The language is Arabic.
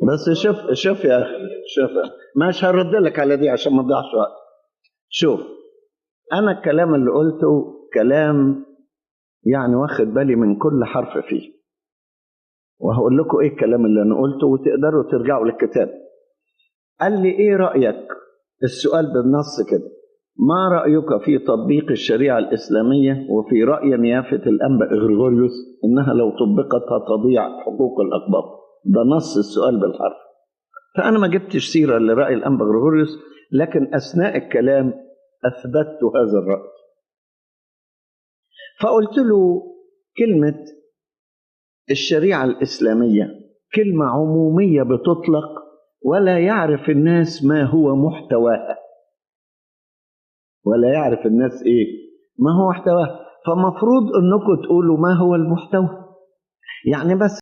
بس شوف يا أخي، شوف، مش هرد لك على دي عشان ما تضيعش وقت. شوف، أنا الكلام اللي قلته كلام يعني واخد بالي من كل حرف فيه، وهقول لكم إيه الكلام اللي أنا قلته وتقدروا ترجعوا للكتاب. قال لي إيه رأيك؟ السؤال بالنص كده: ما رأيك في تطبيق الشريعة الإسلامية وفي رأي نيافة الأنبا إغريغوريوس إنها لو طبقت هتضيع حقوق الأقباط؟ ده نص السؤال بالحرف. فأنا ما جبتش سيرة لرأي الأنبا إغريغوريوس، لكن أثناء الكلام أثبتت هذا الرأي. فقلت له كلمة الشريعة الإسلامية كلمة عمومية بتطلق ولا يعرف الناس ما هو محتواها، ولا يعرف الناس إيه ما هو محتواها. فمفروض أنكم تقولوا ما هو المحتوى. يعني بس